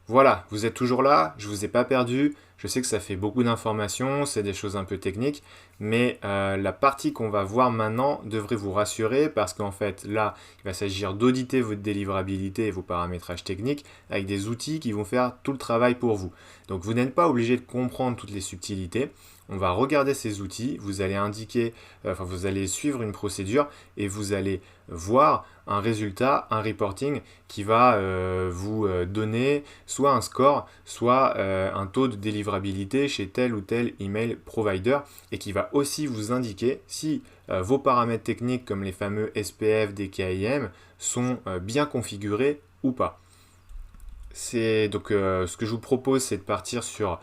Voilà, vous êtes toujours là, je vous ai pas perdu, je sais que ça fait beaucoup d'informations, c'est des choses un peu techniques, mais la partie qu'on va voir maintenant devrait vous rassurer parce qu'en fait là, il va s'agir d'auditer votre délivrabilité et vos paramétrages techniques avec des outils qui vont faire tout le travail pour vous. Donc vous n'êtes pas obligé de comprendre toutes les subtilités. On va regarder ces outils, vous allez indiquer, vous allez suivre une procédure et vous allez voir un résultat, un reporting qui va vous donner soit un score, soit un taux de délivrabilité chez tel ou tel email provider et qui va aussi vous indiquer si vos paramètres techniques comme les fameux SPF, DKIM sont bien configurés ou pas. Donc ce que je vous propose, c'est de partir sur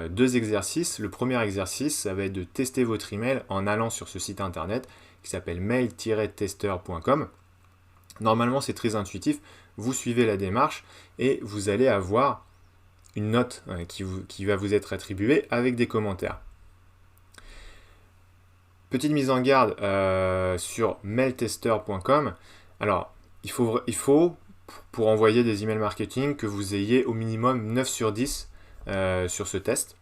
deux exercices. Le premier exercice, ça va être de tester votre email en allant sur ce site internet qui s'appelle mail-tester.com. Normalement, c'est très intuitif. Vous suivez la démarche et vous allez avoir une note qui va vous être attribuée avec des commentaires. Petite mise en garde sur mailtester.com. Alors, il faut, pour envoyer des emails marketing, que vous ayez au minimum 9 sur 10 sur ce test.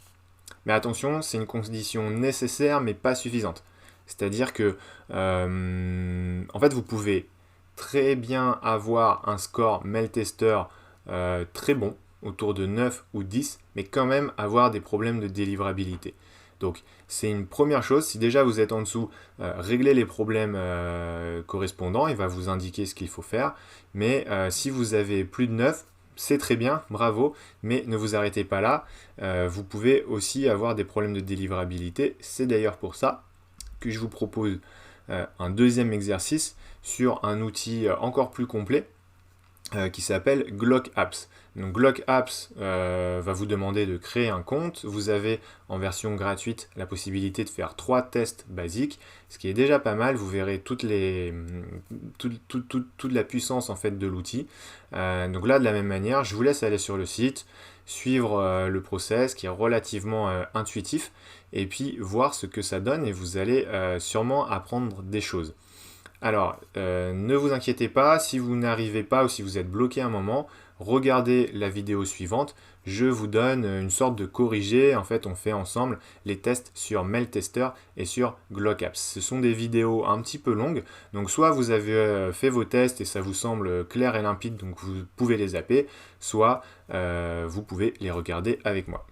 Mais attention, c'est une condition nécessaire mais pas suffisante. C'est-à-dire que, en fait, vous pouvez très bien avoir un score mail-tester très bon, autour de 9 ou 10, mais quand même avoir des problèmes de délivrabilité. Donc, c'est une première chose. Si déjà vous êtes en dessous, réglez les problèmes correspondants. Il va vous indiquer ce qu'il faut faire. Mais si vous avez plus de 9, c'est très bien, bravo, mais ne vous arrêtez pas là. Vous pouvez aussi avoir des problèmes de délivrabilité. C'est d'ailleurs pour ça que je vous propose un deuxième exercice sur un outil encore plus complet qui s'appelle Glock Apps. Donc Glock Apps va vous demander de créer un compte. Vous avez en version gratuite la possibilité de faire 3 tests basiques, ce qui est déjà pas mal. Vous verrez toute la puissance en fait de l'outil. Donc là, de la même manière, je vous laisse aller sur le site, suivre le process qui est relativement intuitif, et puis voir ce que ça donne, et vous allez sûrement apprendre des choses. Alors, ne vous inquiétez pas, si vous n'arrivez pas ou si vous êtes bloqué un moment, regardez la vidéo suivante. Je vous donne une sorte de corrigé. En fait, on fait ensemble les tests sur Mailtester et sur Glock Apps. Ce sont des vidéos un petit peu longues. Donc, soit vous avez fait vos tests et ça vous semble clair et limpide, donc vous pouvez les zapper, soit vous pouvez les regarder avec moi.